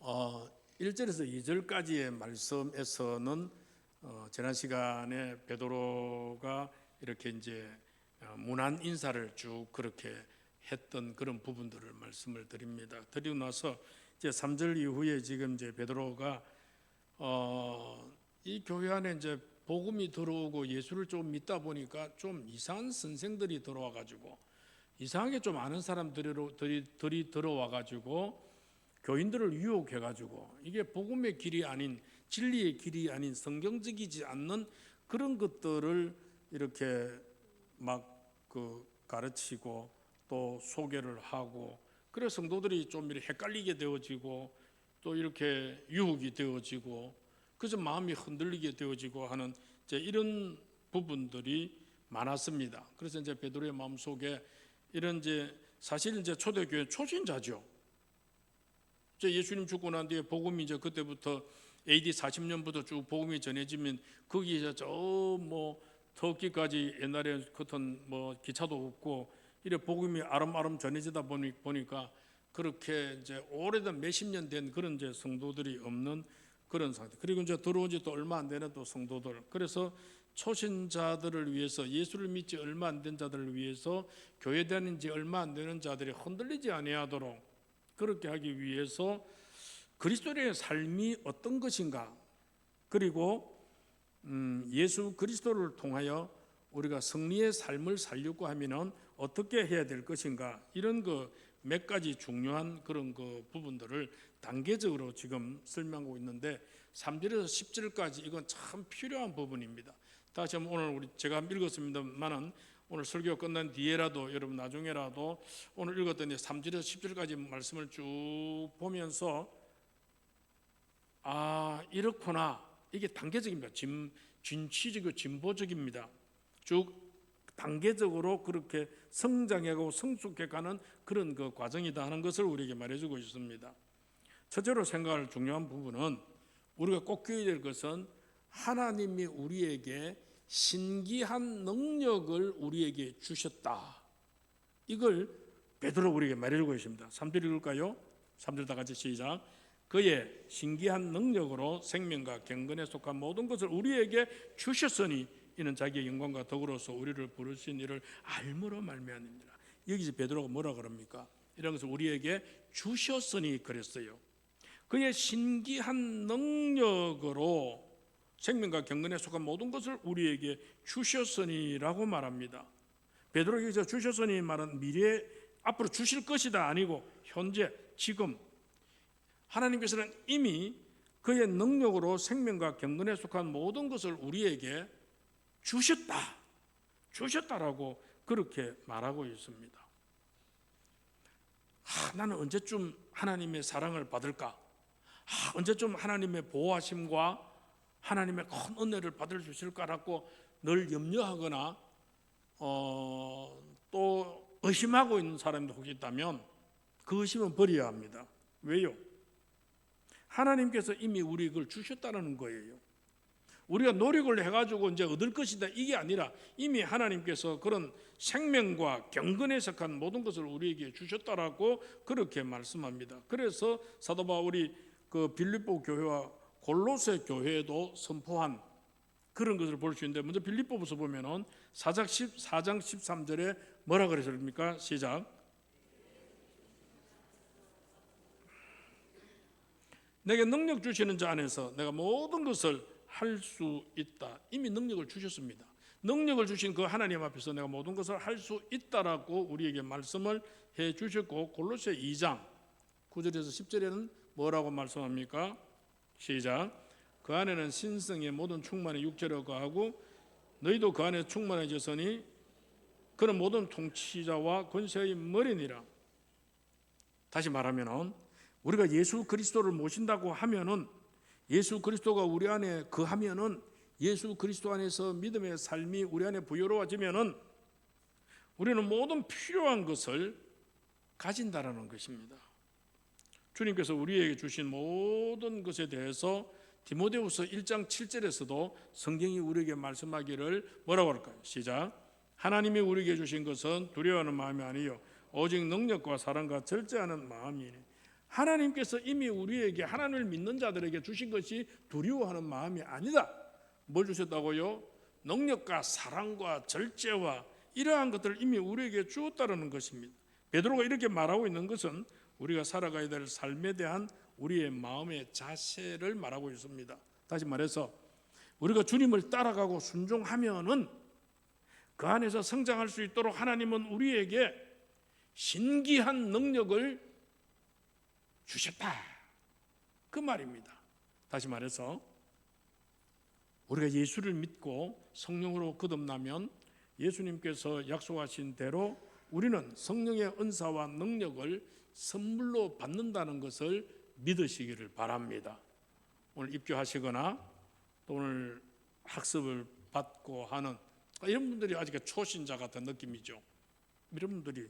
1절에서 2절까지의 말씀에서는 지난 시간에 베드로가 이렇게 이제 문안 인사를 쭉 그렇게 했던 그런 부분들을 말씀을 드립니다. 드리고 나서 이제 3절 이후에 지금 이제 베드로가 이 교회 안에 이제 복음이 들어오고 예수를 좀 믿다 보니까 좀 이상한 선생들이 들어와 가지고 이상하게 좀 아는 사람들이 들어와 가지고 교인들을 유혹해 가지고 이게 복음의 길이 아닌, 진리의 길이 아닌, 성경적이지 않는 그런 것들을 이렇게 막 가르치고 또 소개를 하고, 그래서 성도들이 좀 이렇게 헷갈리게 되어지고 또 이렇게 유혹이 되어지고 그래서 마음이 흔들리게 되어지고 하는 이제 이런 부분들이 많았습니다. 그래서 이제 베드로의 마음 속에 이런 이제 사실 이제 초대교회 초신자죠. 예수님 죽고 난 뒤에 복음이 이제 그때부터 AD 40년부터 쭉 복음이 전해지면 거기서 저 뭐 터키까지 옛날에 같은 뭐 기차도 없고 이래 복음이 아름아름 전해지다 보니까 그렇게 이제 오래된 몇십 년 된 그런 이제 성도들이 없는 그런 상태. 그리고 이제 들어온 지 또 얼마 안 되는 또 성도들. 그래서 초신자들을 위해서, 예수를 믿지 얼마 안 된 자들을 위해서, 교회 다닌 지 얼마 안 되는 자들이 흔들리지 아니하도록 그렇게 하기 위해서 그리스도의 삶이 어떤 것인가, 그리고 예수 그리스도를 통하여 우리가 승리의 삶을 살려고 하면은 어떻게 해야 될 것인가, 이런 몇 가지 중요한 그런 부분들을 단계적으로 지금 설명하고 있는데 3절에서 10절까지 이건 참 필요한 부분입니다. 다시 한번 오늘 제가 읽었습니다만은 오늘 설교 끝난 뒤에라도 여러분 나중에라도 오늘 읽었던 3절에서 10절까지 말씀을 쭉 보면서 이렇구나, 이게 단계적입니다. 진취적이고 진보적입니다. 쭉 단계적으로 그렇게 성장하고 성숙해가는 그런 과정이다 하는 것을 우리에게 말해주고 있습니다. 첫째로 생각할 중요한 부분은 우리가 꼭 기억해야 될 것은 하나님이 우리에게 신기한 능력을 우리에게 주셨다. 이걸 베드로 우리에게 말해주고 있습니다. 3절 읽을까요? 3절 다 같이 시작. 그의 신기한 능력으로 생명과 경건에 속한 모든 것을 우리에게 주셨으니 이는 자기의 영광과 덕으로서 우리를 부르신 이를 알므로 말미암습니다. 여기서 베드로가 뭐라 그럽니까? 이런 것을 우리에게 주셨으니 그랬어요. 그의 신기한 능력으로 생명과 경건에 속한 모든 것을 우리에게 주셨으니라고 말합니다. 베드로가 여기서 주셨으니 말은 미래 앞으로 주실 것이다 아니고 현재 지금 하나님께서는 이미 그의 능력으로 생명과 경건에 속한 모든 것을 우리에게 주셨다라고 그렇게 말하고 있습니다. 나는 언제쯤 하나님의 사랑을 받을까? 언제쯤 하나님의 보호하심과 하나님의 큰 은혜를 받을 수 있을까라고 늘 염려하거나 또 의심하고 있는 사람도 혹시 있다면 그 의심은 버려야 합니다. 왜요? 하나님께서 이미 우리 그걸 주셨다는 거예요. 우리가 노력을 해가지고 이제 얻을 것이다 이게 아니라 이미 하나님께서 그런 생명과 경건에 속한 모든 것을 우리에게 주셨다라고 그렇게 말씀합니다. 그래서 사도 바울이 빌립보 교회와 골로새 교회에도 선포한 그런 것을 볼 수 있는데, 먼저 빌립보서 보면은 4장 13절에 뭐라 그랬습니까? 시작. 내게 능력 주시는 자 안에서 내가 모든 것을 할 수 있다. 이미 능력을 주셨습니다. 능력을 주신 그 하나님 앞에서 내가 모든 것을 할 수 있다라고 우리에게 말씀을 해 주셨고, 골로새 2장 9절에서 10절에는 뭐라고 말씀합니까? 시작. 그 안에는 신성의 모든 충만의 육체로 거하고 너희도 그 안에 충만해졌으니 그런 모든 통치자와 권세의 머리니라. 다시 말하면은 우리가 예수 그리스도를 모신다고 하면은, 예수 그리스도가 우리 안에 거하면은, 예수 그리스도 안에서 믿음의 삶이 우리 안에 부여로워지면은 우리는 모든 필요한 것을 가진다라는 것입니다. 주님께서 우리에게 주신 모든 것에 대해서 디모데후서 1장 7절에서도 성경이 우리에게 말씀하기를 뭐라고 할까요? 시작. 하나님이 우리에게 주신 것은 두려워하는 마음이 아니요 오직 능력과 사랑과 절제하는 마음이니 하나님께서 이미 우리에게, 하나님을 믿는 자들에게 주신 것이 두려워하는 마음이 아니다. 뭘 주셨다고요? 능력과 사랑과 절제와 이러한 것들을 이미 우리에게 주었다는 것입니다. 베드로가 이렇게 말하고 있는 것은 우리가 살아가야 될 삶에 대한 우리의 마음의 자세를 말하고 있습니다. 다시 말해서 우리가 주님을 따라가고 순종하면은 그 안에서 성장할 수 있도록 하나님은 우리에게 신기한 능력을 주셨다, 그 말입니다. 다시 말해서 우리가 예수를 믿고 성령으로 거듭나면 예수님께서 약속하신 대로 우리는 성령의 은사와 능력을 선물로 받는다는 것을 믿으시기를 바랍니다. 오늘 입교하시거나 또 오늘 학습을 받고 하는 이런 분들이 아직 초신자 같은 느낌이죠. 이런 분들이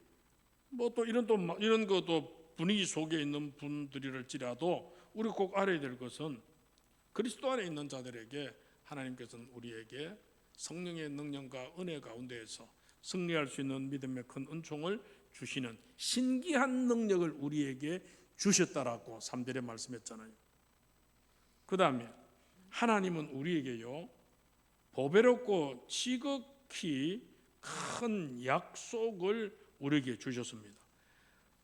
뭐 또 이런 것도 분위기 속에 있는 분들일지라도 우리 꼭 알아야 될 것은 그리스도 안에 있는 자들에게 하나님께서는 우리에게 성령의 능력과 은혜 가운데에서 승리할 수 있는 믿음의 큰 은총을 주시는 신기한 능력을 우리에게 주셨다라고 3절에 말씀했잖아요. 그 다음에 하나님은 우리에게요 보배롭고 지극히 큰 약속을 우리에게 주셨습니다.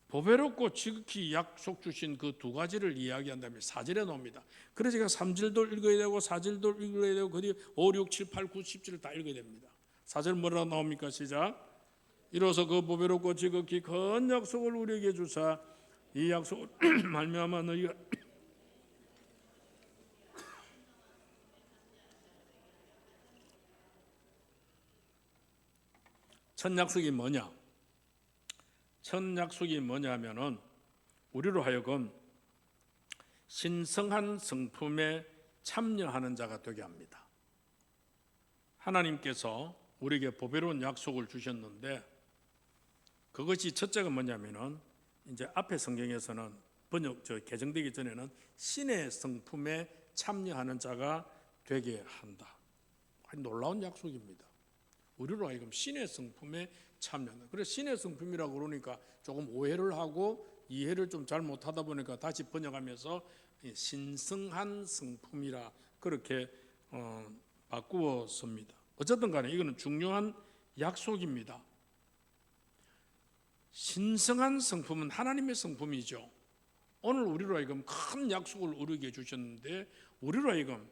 보배롭고 지극히 약속 주신 그 두 가지를 이야기한 다음에 4절에 나옵니다. 그래서 제가 3절도 읽어야 되고 4절도 읽어야 되고 그 뒤에 5, 6, 7, 8, 9, 10절을 다 읽어야 됩니다. 4절 뭐라고 나옵니까? 시작. 이로써 그 보배롭고 지극히 큰 약속을 우리에게 주사 이 약속을 말미암아 너희가 첫 약속이 뭐냐? 첫 약속이 뭐냐면은 우리로 하여금 신성한 성품에 참여하는 자가 되게 합니다. 하나님께서 우리에게 보배로운 약속을 주셨는데 그것이 첫째가 뭐냐면은 이제 앞에 성경에서는 개정되기 전에는 신의 성품에 참여하는 자가 되게 한다. 놀라운 약속입니다. 우리로 하여금 신의 성품에 참여한다. 그래서 신의 성품이라고 그러니까 조금 오해를 하고 이해를 좀 잘못하다 보니까 다시 번역하면서 신성한 성품이라 그렇게 바꾸었습니다. 어쨌든 간에 이거는 중요한 약속입니다. 신성한 성품은 하나님의 성품이죠. 오늘 우리로 하여금 큰 약속을 우리에게 주셨는데 우리로 하여금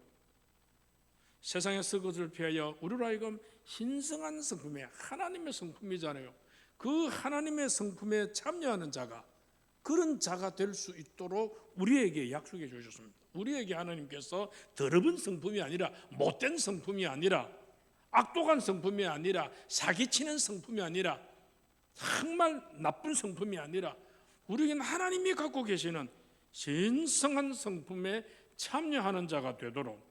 세상의 것을 피하여 우리로 하여금 신성한 성품에 하나님의 성품이잖아요. 그 하나님의 성품에 참여하는 자가 그런 자가 될 수 있도록 우리에게 약속해 주셨습니다. 우리에게 하나님께서 더러운 성품이 아니라 못된 성품이 아니라 악독한 성품이 아니라 사기치는 성품이 아니라 정말 나쁜 성품이 아니라 우리에게는 하나님이 갖고 계시는 신성한 성품에 참여하는 자가 되도록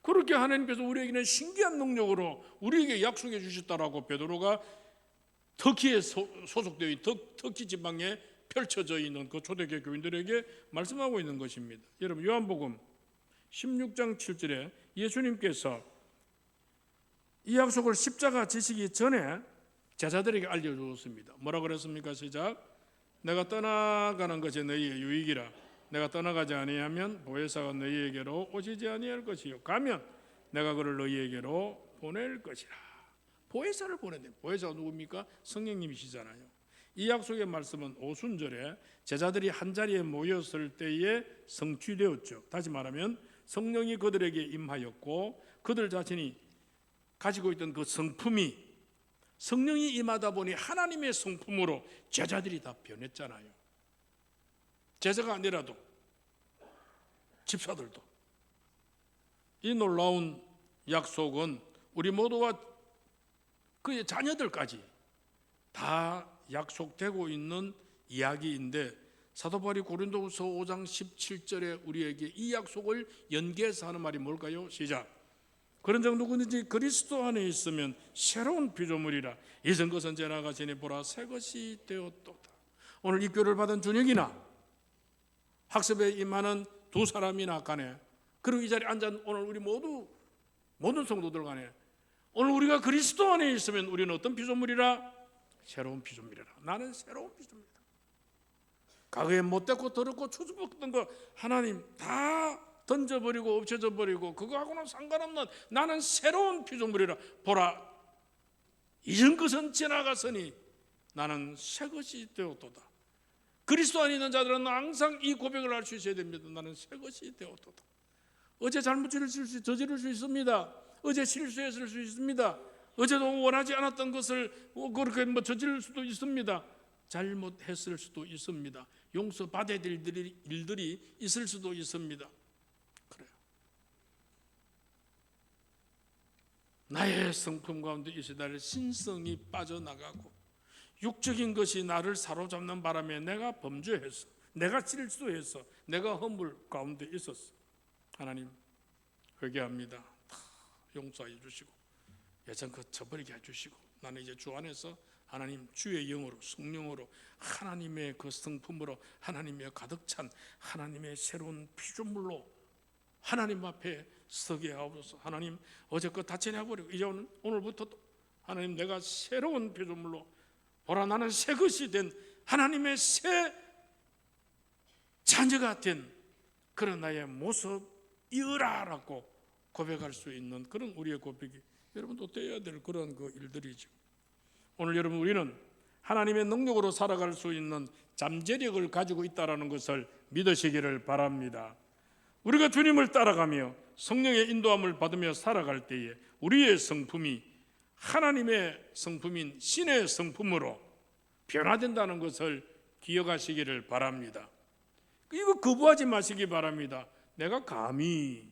그렇게 하나님께서 우리에게는 신기한 능력으로 우리에게 약속해 주셨다라고 베드로가 터키에 소속되어 있는 터키 지방에 펼쳐져 있는 그 초대교회 교인들에게 말씀하고 있는 것입니다. 여러분 요한복음 16장 7절에 예수님께서 이 약속을 십자가 지시기 전에 제자들에게 알려주었습니다. 뭐라고 그랬습니까? 시작. 내가 떠나가는 것이 너희의 유익이라. 내가 떠나가지 아니하면 보혜사가 너희에게로 오시지 아니할 것이요 가면 내가 그를 너희에게로 보낼 것이라. 보혜사를 보낸다. 보혜사가 누굽니까? 성령님이시잖아요. 이 약속의 말씀은 오순절에 제자들이 한자리에 모였을 때에 성취되었죠. 다시 말하면 성령이 그들에게 임하였고 그들 자신이 가지고 있던 그 성품이 성령이 임하다 보니 하나님의 성품으로 제자들이 다 변했잖아요. 제자가 아니라도 집사들도. 이 놀라운 약속은 우리 모두와 그의 자녀들까지 다 약속되고 있는 이야기인데 사도 바울이 고린도후서 5장 17절에 우리에게 이 약속을 연계해서 하는 말이 뭘까요? 시작. 그런즉 누구든지 그리스도 안에 있으면 새로운 피조물이라. 이전 것은 지나가시니 보라 새 것이 되었도다. 오늘 입교를 받은 준혁이나 학습에 임하는 두 사람이나 간에 그리고 이 자리에 앉은 오늘 우리 모든 성도들 간에 오늘 우리가 그리스도 안에 있으면 우리는 어떤 피조물이라? 새로운 피조물이라. 나는 새로운 피조물이다. 과거에 못됐고 더럽고 추접했던 거 하나님 다 던져버리고 없애져 버리고 그거하고는 상관없는 나는 새로운 피조물이라. 보라, 이전 것은 지나갔으니 나는 새 것이 되었도다. 그리스도 안에 있는 자들은 항상 이 고백을 할 수 있어야 됩니다. 나는 새 것이 되었도다. 어제 잘못을 저지를 수 있습니다. 어제 실수했을 수 있습니다. 어제도 원하지 않았던 것을 그렇게 저지를 수도 있습니다. 잘못했을 수도 있습니다. 용서받아야 될 일들이 있을 수도 있습니다. 그래요. 나의 성품 가운데 이스라엘 신성이 빠져나가고 육적인 것이 나를 사로잡는 바람에 내가 범죄했어. 내가 실수했어. 내가 허물 가운데 있었어. 하나님 회개합니다. 다 용서해 주시고 예전 그 저버리게 해주시고 나는 이제 주 안에서 하나님 주의 영으로 성령으로 하나님의 그 성품으로 하나님의 가득 찬 하나님의 새로운 피조물로 하나님 앞에 서게 하옵소서. 하나님 어제껏 다 지내버리고 이제 오늘부터 하나님 내가 새로운 피조물로 보라, 나는 새 것이 된 하나님의 새 자녀가 된 그런 나의 모습이라고 고백할 수 있는 그런 우리의 고백이 여러분도 되어야 될 그런 그 일들이죠. 오늘 여러분 우리는 하나님의 능력으로 살아갈 수 있는 잠재력을 가지고 있다는 것을 믿으시기를 바랍니다. 우리가 주님을 따라가며 성령의 인도함을 받으며 살아갈 때에 우리의 성품이 하나님의 성품인 신의 성품으로 변화된다는 것을 기억하시기를 바랍니다. 이거 거부하지 마시기 바랍니다. 내가 감히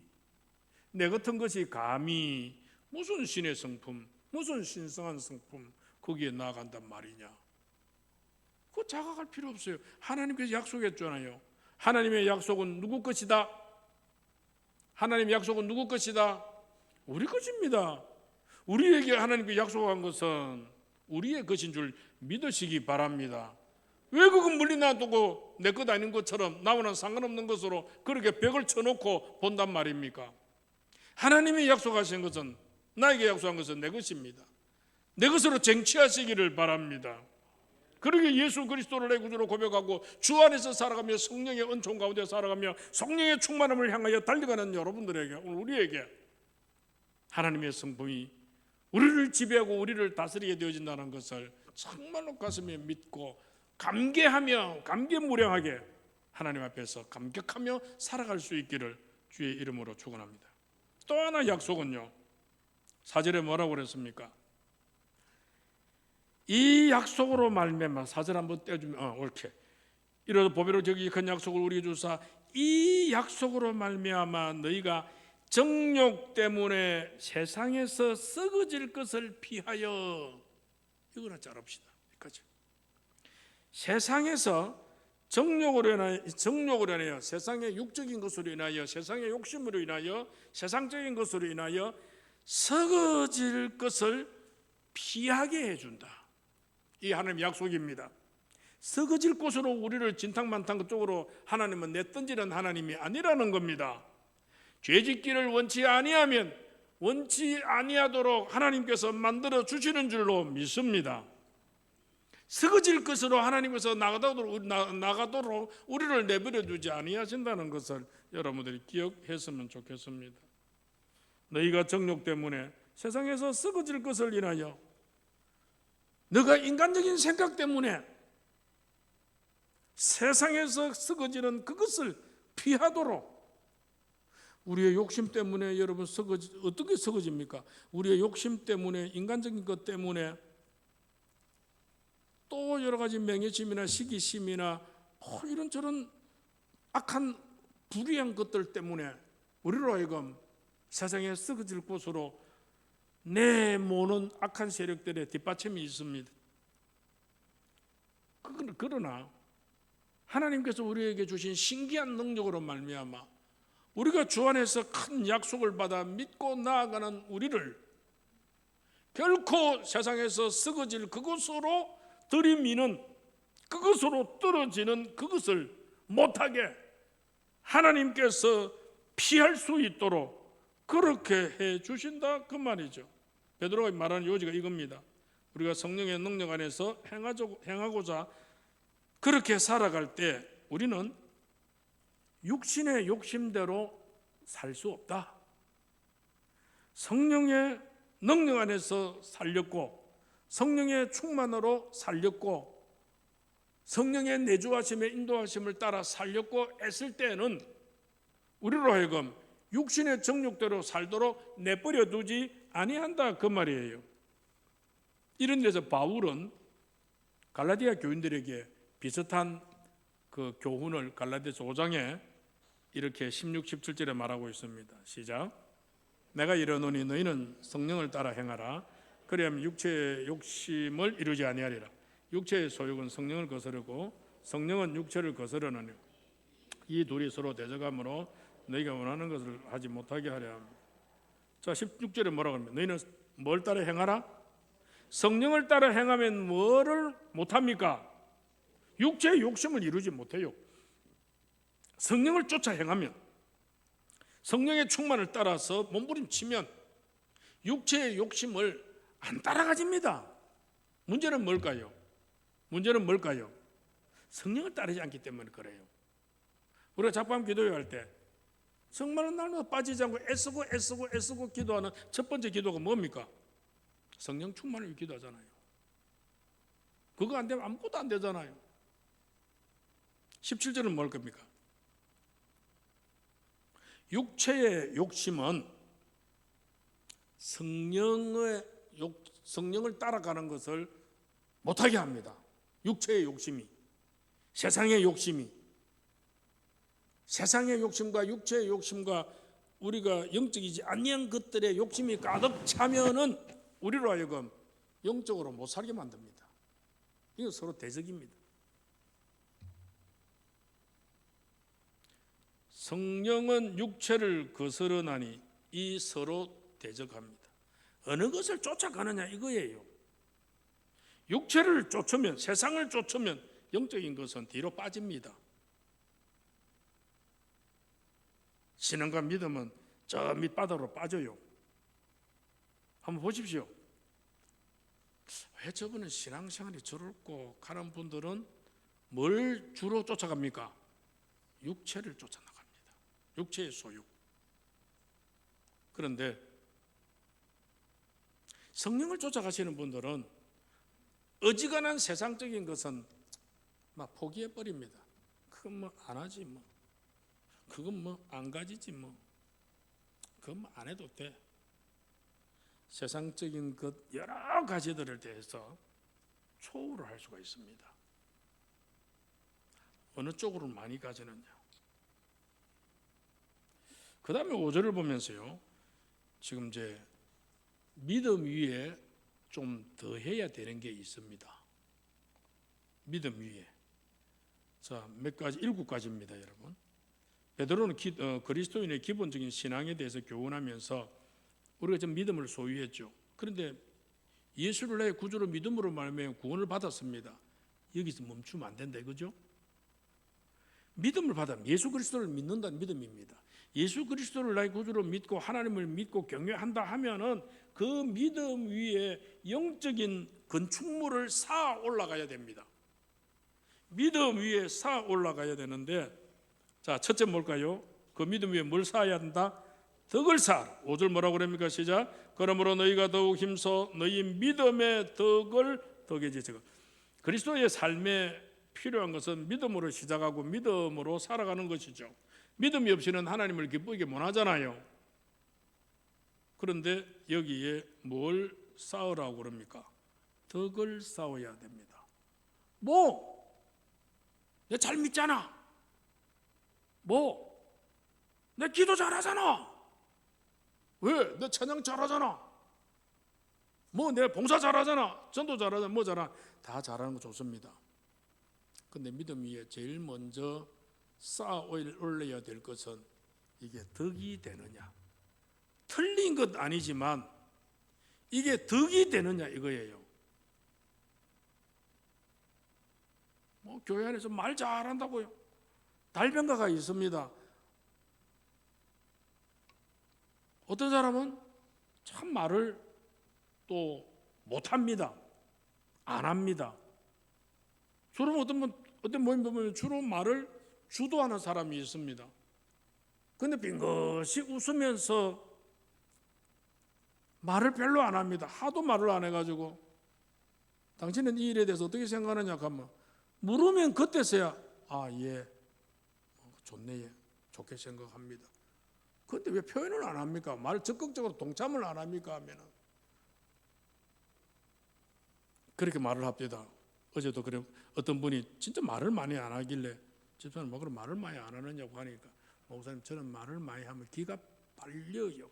내 같은 것이 감히 무슨 신의 성품, 무슨 신성한 성품 거기에 나아간단 말이냐. 그거 자각할 필요 없어요. 하나님께서 약속했잖아요. 하나님의 약속은 누구 것이다? 하나님의 약속은 누구 것이다? 우리 것입니다. 우리에게 하나님께 약속한 것은 우리의 것인 줄 믿으시기 바랍니다. 왜 그건 멀리 놔두고 내 것 아닌 것처럼 나와는 상관없는 것으로 그렇게 벽을 쳐놓고 본단 말입니까? 하나님이 약속하신 것은, 나에게 약속한 것은 내 것입니다. 내 것으로 쟁취하시기를 바랍니다. 그러게 예수 그리스도를 내 구주로 고백하고 주 안에서 살아가며 성령의 은총 가운데 살아가며 성령의 충만함을 향하여 달려가는 여러분들에게, 오늘 우리에게 하나님의 성품이 우리를 지배하고 우리를 다스리게 되어진다는 것을 정말로 가슴에 믿고 감개하며 감개무량하게 하나님 앞에서 감격하며 살아갈 수 있기를 주의 이름으로 축원합니다. 또 하나 약속은요, 4절에 뭐라고 그랬습니까? 이 약속으로 말미암아, 4절 한번 떼주면 옳게 이러도 보배로 저기 큰 약속을 우리에게 주사 이 약속으로 말미암아 너희가 정욕 때문에 세상에서 썩어질 것을 피하여, 이거나 자릅시다. 여기까지. 세상에서 정욕으로 인하여 세상의 육적인 것으로 인하여 세상의 욕심으로 인하여 세상적인 것으로 인하여 썩어질 것을 피하게 해준다. 이 하나님의 약속입니다. 썩어질 곳으로 우리를 진탕만탕 쪽으로 하나님은 내던지는 하나님이 아니라는 겁니다. 죄짓기를 원치 아니하면 원치 아니하도록 하나님께서 만들어 주시는 줄로 믿습니다. 썩어질 것으로 하나님께서 나가도록 우리를 내버려 두지 아니하신다는 것을 여러분들이 기억했으면 좋겠습니다. 너희가 정욕 때문에 세상에서 썩어질 것을 인하여, 너가 인간적인 생각 때문에 세상에서 썩어지는 그것을 피하도록, 우리의 욕심 때문에 여러분 어떻게 썩어집니까? 우리의 욕심 때문에, 인간적인 것 때문에, 또 여러 가지 명예심이나 시기심이나 이런저런 악한 불의한 것들 때문에 우리로 하여금 세상에 썩어질 곳으로 내모는 악한 세력들의 뒷받침이 있습니다. 그러나 하나님께서 우리에게 주신 신기한 능력으로 말미암아 우리가 주 안에서 큰 약속을 받아 믿고 나아가는 우리를 결코 세상에서 썩어질 그곳으로 들이미는, 그것으로 떨어지는 그것을 못하게 하나님께서 피할 수 있도록 그렇게 해 주신다, 그 말이죠. 베드로가 말하는 요지가 이겁니다. 우리가 성령의 능력 안에서 행하고자 그렇게 살아갈 때 우리는 육신의 욕심대로 살 수 없다. 성령의 능력 안에서 살렸고 성령의 충만으로 살렸고 성령의 내주하심의 인도하심을 따라 살렸고 했을 때는 우리로 하여금 육신의 정욕대로 살도록 내버려 두지 아니한다 그 말이에요. 이런 데서 바울은 갈라디아 교인들에게 비슷한 그 교훈을 갈라디아서 5장에 이렇게 16, 17절에 말하고 있습니다. 시작. 내가 이르노니 너희는 성령을 따라 행하라. 그리하면 육체의 욕심을 이루지 아니하리라. 육체의 소욕은 성령을 거스르고 성령은 육체를 거스르느니 이 둘이 서로 대적함으로 너희가 원하는 것을 하지 못하게 하려 합니다. 자, 16절에 뭐라고 합니까? 너희는 뭘 따라 행하라? 성령을 따라 행하면 뭐를 못합니까? 육체의 욕심을 이루지 못해요. 성령을 쫓아 행하면, 성령의 충만을 따라서 몸부림치면 육체의 욕심을 안 따라가집니다. 문제는 뭘까요? 성령을 따르지 않기 때문에 그래요. 우리가 작밤 기도할 때 정말 날마다 빠지지 않고 애쓰고 기도하는 첫 번째 기도가 뭡니까? 성령 충만을 위해 기도하잖아요. 그거 안 되면 아무것도 안 되잖아요. 17절은 뭘 겁니까? 육체의 욕심은 성령을 따라가는 것을 못하게 합니다. 육체의 욕심이, 세상의 욕심과 육체의 욕심과 우리가 영적이지 아니한 것들의 욕심이 가득 차면은 우리로 하여금 영적으로 못 살게 만듭니다. 이건 서로 대적입니다. 성령은 육체를 거스르나니 이 서로 대적합니다. 어느 것을 쫓아가느냐 이거예요. 육체를 쫓으면, 세상을 쫓으면 영적인 것은 뒤로 빠집니다. 신앙과 믿음은 저 밑바닥으로 빠져요. 한번 보십시오. 왜 저분은 신앙생활이 저렇고 가는 분들은 뭘 주로 쫓아갑니까? 육체를 쫓아나갑니다. 육체의 소유. 그런데 성령을 쫓아가시는 분들은 어지간한 세상적인 것은 막 포기해 버립니다. 그건 뭐 안 하지 뭐. 그건 뭐 안 가지지 뭐. 그건 뭐 안 해도 돼. 세상적인 것 여러 가지들을 대해서 초월을 할 수가 있습니다. 어느 쪽으로 많이 가지느냐. 그 다음에 5절을 보면서요. 지금 이제 믿음 위에 좀 더 해야 되는 게 있습니다. 믿음 위에. 자, 몇 가지, 7가지입니다, 여러분. 베드로는 그리스도인의 기본적인 신앙에 대해서 교훈하면서 우리가 좀 믿음을 소유했죠. 그런데 예수를 내 구주로 믿음으로 말하면 구원을 받았습니다. 여기서 멈추면 안 된다 이거죠. 믿음을 받으면 예수 그리스도를 믿는다는 믿음입니다. 예수 그리스도를 나의 구주로 믿고 하나님을 믿고 경외한다 하면은 그 믿음 위에 영적인 건축물을 쌓아 올라가야 됩니다. 믿음 위에 쌓아 올라가야 되는데, 자, 첫째 뭘까요? 그 믿음 위에 뭘 쌓아야 한다? 덕을 쌓아. 5절 뭐라고 그럽니까? 시작. 그러므로 너희가 더욱 힘써 너희 믿음의 덕을 더해지시고. 그리스도의 삶에 필요한 것은 믿음으로 시작하고 믿음으로 살아가는 것이죠. 믿음이 없이는 하나님을 기쁘게 못하잖아요. 그런데 여기에 뭘 쌓으라고 그럽니까? 덕을 쌓아야 됩니다. 뭐? 내 잘 믿잖아. 뭐? 내 기도 잘하잖아. 왜? 내 찬양 잘하잖아. 뭐 내 봉사 잘하잖아. 전도 잘하잖아. 뭐 잘하나. 다 잘하는 거 좋습니다. 근데 믿음 위에 제일 먼저 쌓아 올려야 될 것은 이게 덕이 되느냐. 틀린 것 아니지만 이게 덕이 되느냐 이거예요. 뭐 교회 안에서 말 잘한다고요. 달변가가 있습니다. 어떤 사람은 참 말을 또 못합니다. 안 합니다. 저러면 어떤 분 어떤 모임 보면 주로 말을 주도하는 사람이 있습니다. 근데 빙긋이 웃으면서 말을 별로 안 합니다. 하도 말을 안 해가지고 당신은 이 일에 대해서 어떻게 생각하느냐 하면 물으면 그때서야 예, 좋네, 예, 좋게 생각합니다. 그런데 왜 표현을 안 합니까? 말 적극적으로 동참을 안 합니까? 하면은 그렇게 말을 합니다. 어제도 그래 어떤 분이 진짜 말을 많이 안 하길래 집사님 뭐 그럼 말을 많이 안 하느냐고 하니까 목사님 저는 말을 많이 하면 기가 빨려요.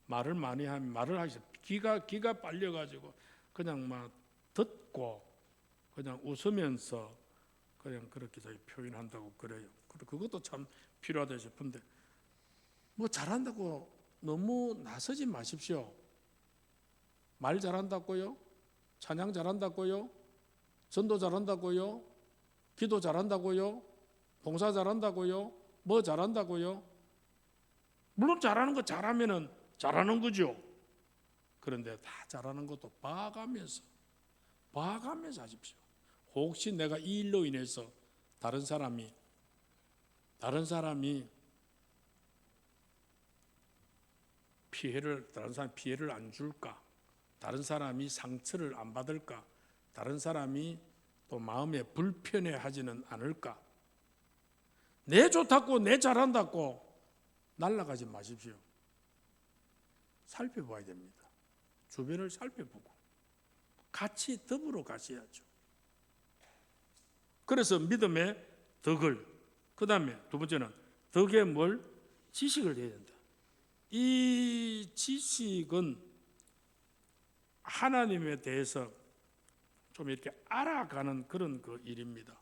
말을 많이 하면 말을 하기 기가 빨려가지고 그냥 막 듣고 그냥 웃으면서 그냥 그렇게 자기 표현한다고 그래요. 그것도 참 필요하다 싶은데 뭐 잘한다고 너무 나서지 마십시오. 말 잘한다고요? 찬양 잘한다고요? 전도 잘한다고요? 기도 잘한다고요? 봉사 잘한다고요? 뭐 잘한다고요? 물론 잘하는 거 잘하면은 잘하는 거죠. 그런데 다 잘하는 것도 봐가면서 하십시오. 혹시 내가 이 일로 인해서 다른 사람이 피해를 안 줄까? 다른 사람이 상처를 안 받을까? 다른 사람이 또 마음에 불편해하지는 않을까? 내 좋다고 내 잘한다고 날아가지 마십시오. 살펴봐야 됩니다. 주변을 살펴보고 같이 더불어 가셔야죠. 그래서 믿음의 덕을, 그 다음에 두 번째는 덕의 뭘? 지식을 해야 된다. 이 지식은 하나님에 대해서 좀 이렇게 알아가는 그런 그 일입니다.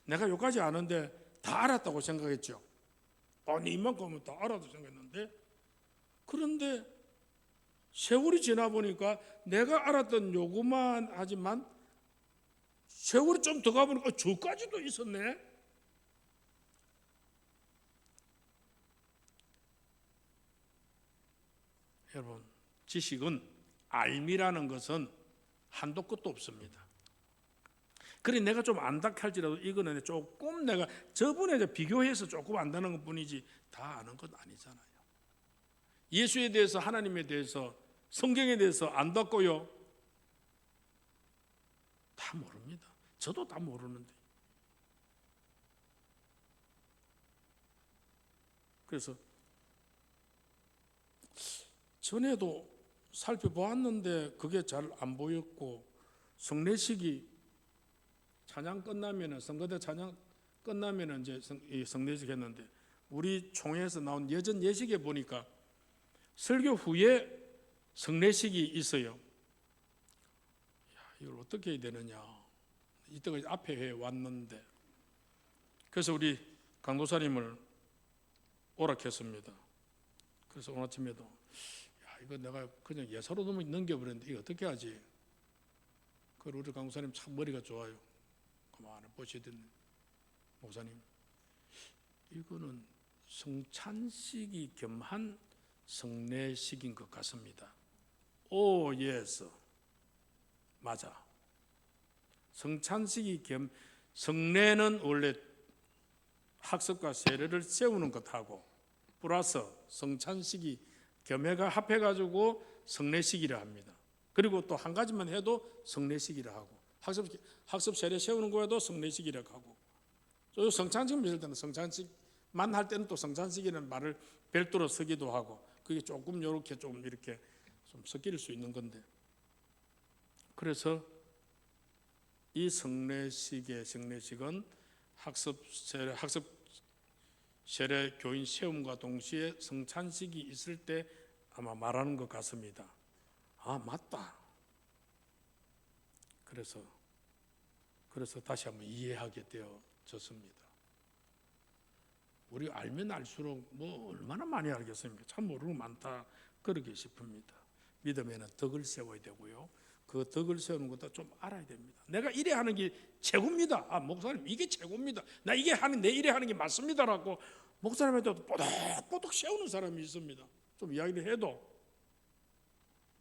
내가 여기까지 아는데 다 알았다고 생각했죠. 아니 이만큼은 다 알아도 생각했는데, 그런데 세월이 지나 보니까 내가 알았던 요구만 하지만 세월이 좀 더 가보니까 저까지도 있었네. 여러분, 지식은 알미라는 것은 한도 끝도 없습니다. 그래 내가 좀 안다 할지라도 이거는 조금 내가 저번에 비교해서 조금 안다는 것 뿐이지 다 아는 건 아니잖아요. 예수에 대해서, 하나님에 대해서, 성경에 대해서 안다고요? 다 모릅니다. 저도 다 모르는데. 그래서 전에도 살펴보았는데 그게 잘 안 보였고, 성례식이 찬양 끝나면은, 선거대 찬양 끝나면은 이제 성례식 했는데, 우리 총회에서 나온 예전 예식에 보니까 설교 후에 성례식이 있어요. 이걸 어떻게 해야 되느냐, 이때가 앞에 해 왔는데, 그래서 우리 강도사님을 오락했습니다. 그래서 오늘 아침에도 이거 내가 그냥 예사로 넘겨버렸는데 이거 어떻게 하지? 그리고 우리 강도사님 참 머리가 좋아요. 가만히 보시더니, 목사님 이거는 성찬식이 겸한 성례식인 것 같습니다. 오 예스, 맞아. 성찬식이 성례는 원래 학습과 세례를 세우는 것하고 플러스 성찬식이 합해가지고 성례식이라 합니다. 그리고 또 한 가지만 해도 성례식이라 하고, 학습 세례 세우는 거에도 성례식이라 하고, 또 성찬식 믿을 때는 성찬식만 할 때는 또 성찬식이라는 말을 별도로 쓰기도 하고, 그게 조금 이렇게 좀 섞일 수 있는 건데, 그래서 이 성례식은 학습 세례 교인 세움과 동시에 성찬식이 있을 때 아마 말하는 것 같습니다. 아 맞다. 그래서 다시 한번 이해하게 되어졌습니다. 우리가 알면 알수록 뭐 얼마나 많이 알겠습니까? 참 모르는 거 많다 그러게 싶습니다. 믿음에는 덕을 세워야 되고요. 그 덕을 세우는 것도 좀 알아야 됩니다. 내가 이래 하는 게 최고입니다. 아 목사님 이게 최고입니다. 나 내 이래 하는 게 맞습니다라고 목사님한테 뽀득뽀득 세우는 사람이 있습니다. 좀 이야기를 해도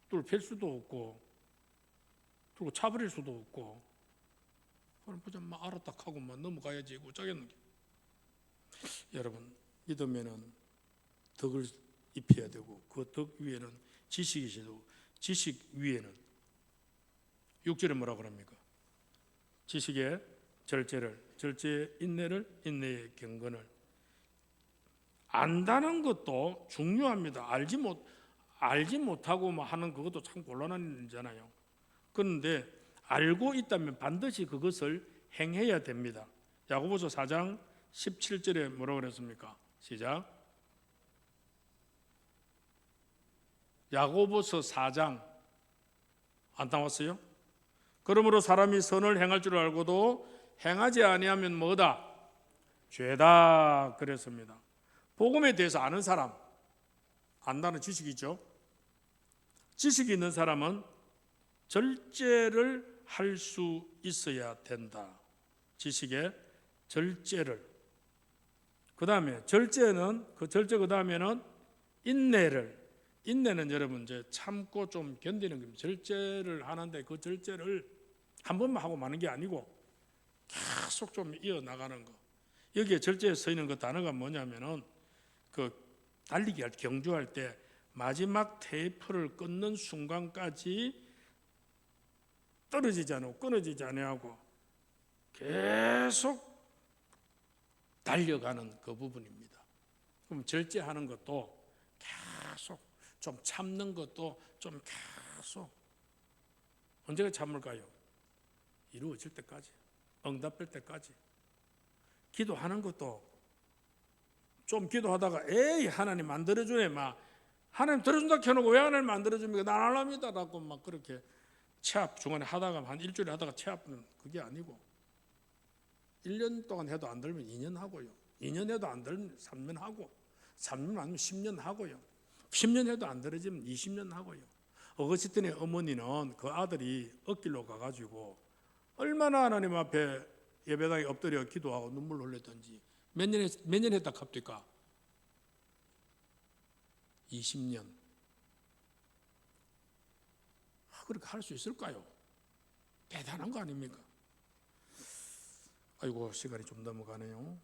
뚫을 팰 수도 없고, 그리고 차버릴 수도 없고, 사람 보자 막 알았다 하고 막 넘어가야지 어쩌겠는 게. 여러분, 믿으면은 덕을 입혀야 되고 그 덕 위에는 지식이 있어야 되고 지식 위에는 6절에 뭐라 그럽니까? 지식의 절제를, 절제의 인내를, 인내의 경건을. 안다는 것도 중요합니다. 알지 못하고 뭐 하는 그것도 참 곤란한 일이잖아요. 그런데 알고 있다면 반드시 그것을 행해야 됩니다. 야고보서 4장 17절에 뭐라고 그랬습니까? 시작. 야고보서 4장 안 나왔어요? 그러므로 사람이 선을 행할 줄 알고도 행하지 아니하면 뭐다? 죄다 그랬습니다. 복음에 대해서 아는 사람, 안다는 지식이죠. 지식이 있는 사람은 절제를 할 수 있어야 된다. 지식의 절제를. 그 다음에 절제는 그 다음에는 인내는 여러분 이제 참고 좀 견디는 겁니다. 절제를 하는데 그 절제를 한 번만 하고 마는 게 아니고 계속 좀 이어 나가는 거. 여기에 절제에 서 있는 그 단어가 뭐냐면은 그 달리기 할 경주할 때 마지막 테이프를 끊는 순간까지 떨어지지 않고 끊어지지 않고 계속 달려가는 그 부분입니다. 그럼 절제하는 것도 계속 좀 참는 것도 좀 계속 언제가 참을까요? 이루어질 때까지, 응답될 때까지. 기도하는 것도 좀 기도하다가 에이 하나님 만들어주네 막 하나님 들어준다 켜놓고 왜 하나님 만들어줍니까? 난 안 합니다 라고 막 그렇게 체압 중간에 하다가 한 일주일에 하다가 체압은 그게 아니고 1년 동안 해도 안 들면 2년 하고요. 2년 해도 안 들면 3년 하고 3년 아니면 10년 하고요. 10년 해도 안 들어지면 20년 하고요. 어거스틴의 어머니는 그 아들이 엇길로 가가지고 얼마나 하나님 앞에 예배당에 엎드려 기도하고 눈물 흘렸던지 몇 년 했다 갑니까? 20년. 그렇게 할 수 있을까요? 대단한 거 아닙니까? 아이고 시간이 좀 넘어가네요.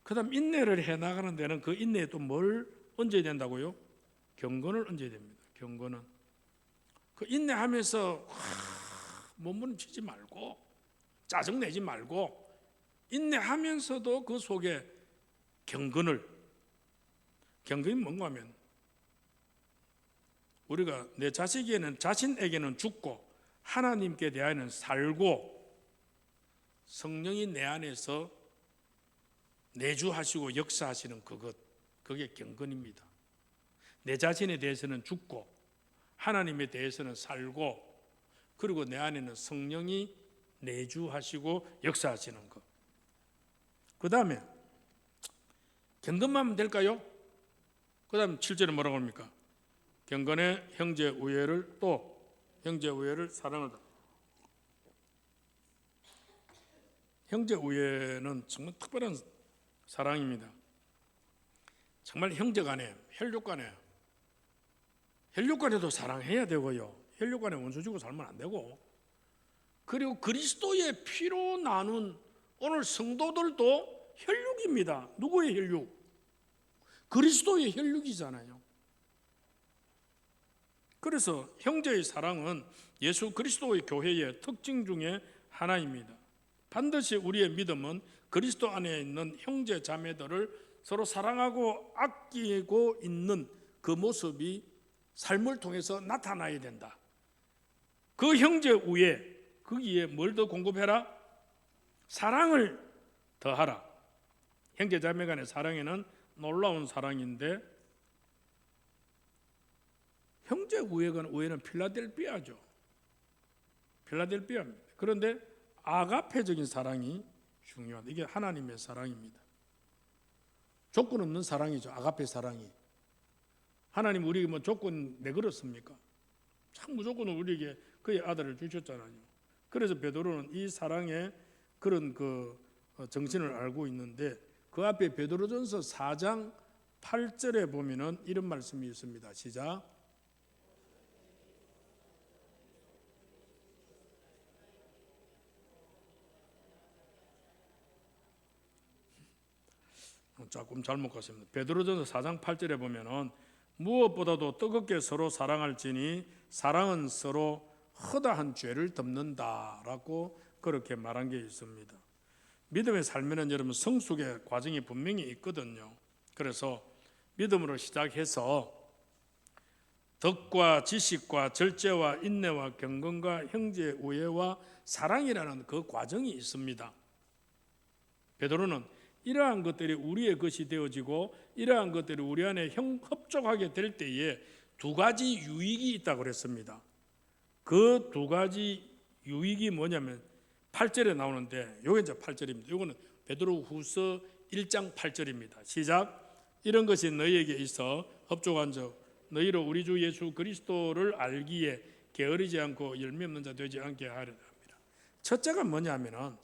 그 다음 인내를 해나가는 데는 그 인내에 또 뭘 얹어야 된다고요? 경건을 얹어야 됩니다. 경건은 그 인내하면서 몸부림치지 말고 짜증내지 말고 인내하면서도 그 속에 경건이 뭔가 하면 우리가 내 자신에게는 죽고 하나님께 대하여는 살고 성령이 내 안에서 내주하시고 역사하시는 그게 경건입니다. 내 자신에 대해서는 죽고 하나님에 대해서는 살고 그리고 내 안에는 성령이 내주하시고 역사하시는 것. 그 다음에 경건만 하면 될까요? 그 다음 7절에 뭐라고 합니까? 경건의 형제 우애를 사랑하다. 형제 우애는 정말 특별한 사랑입니다. 정말 형제간에 혈육간에도 사랑해야 되고요. 혈육간에 원수 주고 살면 안 되고 그리고 그리스도의 피로 나눈 오늘 성도들도 혈육입니다. 누구의 혈육? 그리스도의 혈육이잖아요. 그래서 형제의 사랑은 예수 그리스도의 교회의 특징 중에 하나입니다. 반드시 우리의 믿음은 그리스도 안에 있는 형제 자매들을 서로 사랑하고 아끼고 있는 그 모습이 삶을 통해서 나타나야 된다. 그 형제 위에 거기에 뭘 더 공급해라? 사랑을 더하라. 형제 자매 간의 사랑에는 놀라운 사랑인데 형제 우애는 필라델피아죠. 필라델피아입니다. 그런데 아가페적인 사랑이 중요하다. 이게 하나님의 사랑입니다. 조건 없는 사랑이죠. 아가페 사랑이. 하나님 우리에게 뭐 조건 내걸었습니까? 참 무조건은 우리에게 그의 아들을 주셨잖아요. 그래서 베드로는 이 사랑의 그런 그 정신을 알고 있는데 그 앞에 베드로전서 4장 8절에 보면은 이런 말씀이 있습니다. 시작. 조금 잘못 갔습니다. 베드로전서 4장 8절에 보면은 무엇보다도 뜨겁게 서로 사랑할지니 사랑은 서로 허다한 죄를 덮는다라고 그렇게 말한 게 있습니다. 믿음의 삶에는 여러분 성숙의 과정이 분명히 있거든요. 그래서 믿음으로 시작해서 덕과 지식과 절제와 인내와 경건과 형제 우애와 사랑이라는 그 과정이 있습니다. 베드로는 이러한 것들이 우리의 것이 되어지고 이러한 것들이 우리 안에 협족하게 될 때에 두 가지 유익이 있다고 그랬습니다. 그 두 가지 유익이 뭐냐면 8절에 나오는데, 요게 이제 8절입니다. 요거는 베드로후서 1장 8절입니다. 시작. 이런 것이 너희에게 있어 협족한 적 너희로 우리 주 예수 그리스도를 알기에 게으르지 않고 열매 없는 자 되지 않게 하려 합니다. 첫째가 뭐냐면은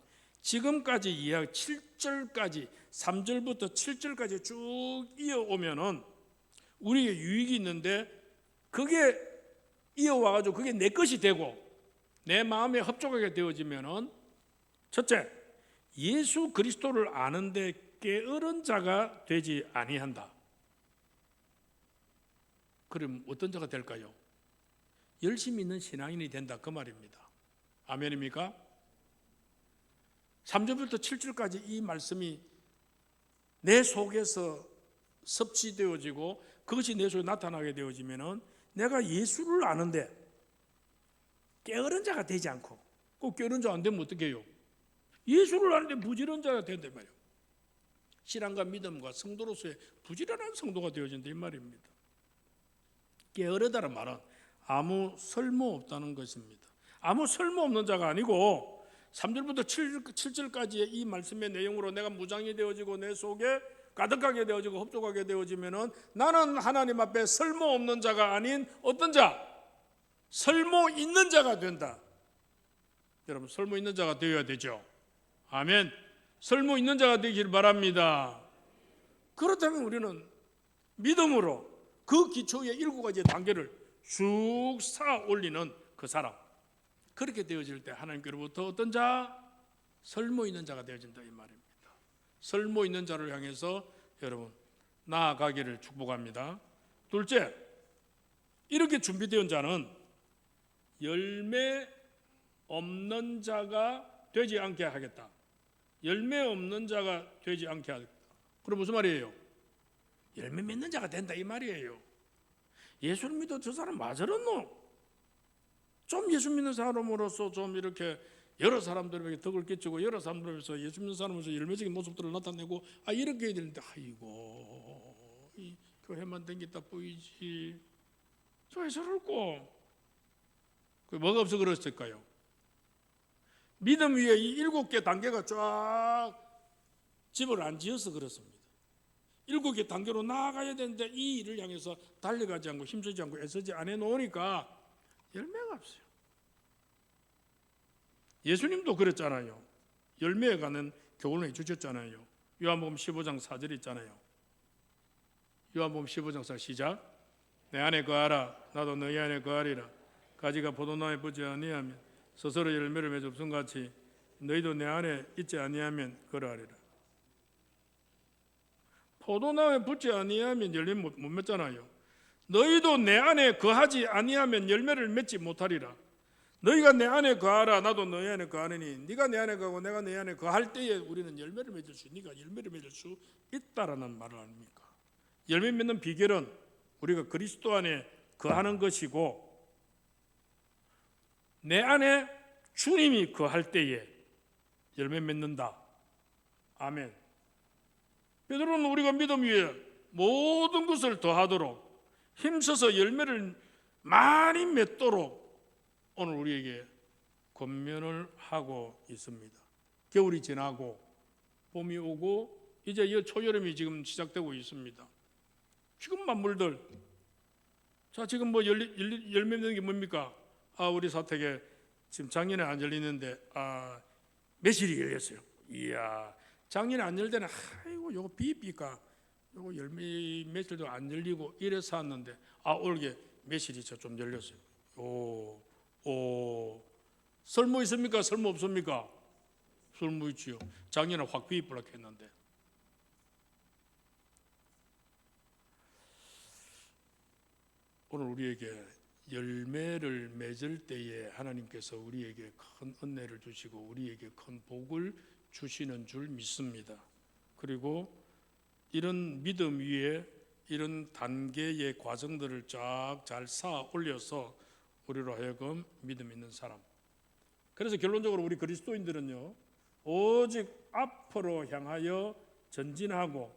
지금까지 이야기 7절까지 3절부터 7절까지 쭉 이어오면은 우리에게 유익이 있는데, 그게 이어와가지고 그게 내 것이 되고 내 마음에 합족하게 되어지면은, 첫째, 예수 그리스도를 아는데 게으른 자가 되지 아니한다. 그럼 어떤 자가 될까요? 열심히 있는 신앙인이 된다, 그 말입니다. 아멘입니까? 3절부터 7절까지 이 말씀이 내 속에서 섭취되어지고 그것이 내 속에 나타나게 되어지면은 내가 예수를 아는데 게으른 자가 되지 않고, 꼭 게으른 자가 안 되면 어떻게 해요? 예수를 아는데 부지런한 자가 된단 말이에요. 신앙과 믿음과 성도로서의 부지런한 성도가 되어진다, 이 말입니다. 게으르다는 말은 아무 쓸모없다는 것입니다. 아무 쓸모없는 자가 아니고 3절부터 7절까지의 이 말씀의 내용으로 내가 무장이 되어지고 내 속에 가득하게 되어지고 흡족하게 되어지면은 나는 하나님 앞에 쓸모없는 자가 아닌 어떤 자? 쓸모 있는 자가 된다. 여러분, 쓸모 있는 자가 되어야 되죠. 아멘. 쓸모 있는 자가 되기를 바랍니다. 그렇다면 우리는 믿음으로 그 기초의 7가지의 단계를 쭉 쌓아 올리는 그 사람, 그렇게 되어질 때 하나님께로부터 어떤 자? 쓸모 있는 자가 되어진다, 이 말입니다. 쓸모 있는 자를 향해서 여러분 나아가기를 축복합니다. 둘째, 이렇게 준비된 자는 열매 없는 자가 되지 않게 하겠다. 열매 없는 자가 되지 않게 하겠다. 그럼 무슨 말이에요? 열매 맺는 자가 된다, 이 말이에요. 예수를 믿어 저 사람 맞으랬노? 좀 예수 믿는 사람으로서 좀 이렇게 여러 사람들에게 덕을 끼치고 여러 사람들에서 예수 믿는 사람으로서 열매적인 모습들을 나타내고 이렇게 해야 되는데, 아이고 이 교회만 댕겼다 보이지 왜 저럴꼬? 뭐가 없어 그랬을까요? 믿음 위에 이 7개 단계가 쫙 집을 안 지어서 그렇습니다. 7개 단계로 나아가야 되는데 이 일을 향해서 달려가지 않고 힘쓰지 않고 애쓰지 않아 놓으니까 열매가 없어요. 예수님도 그랬잖아요. 열매에 가는 교훈을 주셨잖아요. 요한복음 15장 4절 있잖아요. 요한복음 15장 4절 시작. 내 안에 거하라 나도 너희 안에 거하리라. 가지가 포도나무에 붙지 아니하면 스스로 열매를 맺을 없음 같이 너희도 내 안에 있지 아니하면 그러하리라. 포도나무에 붙지 아니하면 열매 못 맺잖아요. 너희도 내 안에 거하지 아니하면 열매를 맺지 못하리라. 너희가 내 안에 거하라 나도 너희 안에 거하느니 네가 내 안에 거하고 내가 내 안에 거할 때에 우리는 열매를 맺을 수 네가 열매를 맺을 수 있다라는 말을 아닙니까? 열매 맺는 비결은 우리가 그리스도 안에 거하는 것이고 내 안에 주님이 거할 때에 열매 맺는다. 아멘. 베드로는 우리가 믿음 위에 모든 것을 더하도록 힘써서 열매를 많이 맺도록 오늘 우리에게 권면을 하고 있습니다. 겨울이 지나고 봄이 오고 이제 초여름이 지금 시작되고 있습니다. 지금 만물들 자 지금 뭐 열매 맺는 게 뭡니까? 우리 사택에 지금 작년에 안 열리는데 매실이 열렸어요. 이야, 작년에 안 열 때는 아이고 요거 비비까 요거 열매 매실도 안 열리고 이래서 샀는데 올게 매실이 좀 열렸어요. 설모 있습니까? 설모 없습니까? 설모 있지요. 작년에 확 비입불락 했는데 오늘 우리에게 열매를 맺을 때에 하나님께서 우리에게 큰 은혜를 주시고 우리에게 큰 복을 주시는 줄 믿습니다. 그리고 이런 믿음 위에 이런 단계의 과정들을 쫙 잘 쌓아 올려서 우리로 하여금 믿음 있는 사람. 그래서 결론적으로 우리 그리스도인들은요, 오직 앞으로 향하여 전진하고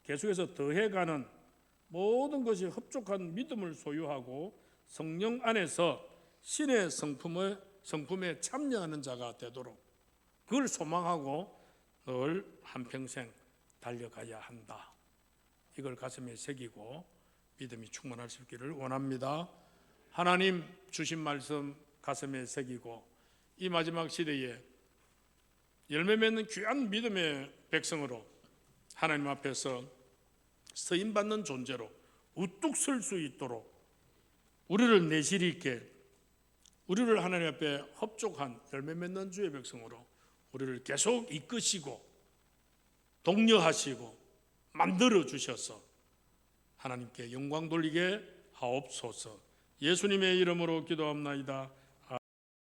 계속해서 더해가는 모든 것이 흡족한 믿음을 소유하고 성령 안에서 신의 성품에 참여하는 자가 되도록 그걸 소망하고 늘 한평생 달려가야 한다. 이걸 가슴에 새기고 믿음이 충만할 수 있기를 원합니다. 하나님 주신 말씀 가슴에 새기고 이 마지막 시대에 열매 맺는 귀한 믿음의 백성으로 하나님 앞에서 쓰임받는 존재로 우뚝 설 수 있도록 우리를 내실 있게 우리를 하나님 앞에 흡족한 열매 맺는 주의 백성으로 우리를 계속 이끄시고 독려하시고 만들어 주셔서 하나님께 영광 돌리게 하옵소서. 예수님의 이름으로 기도합나이다.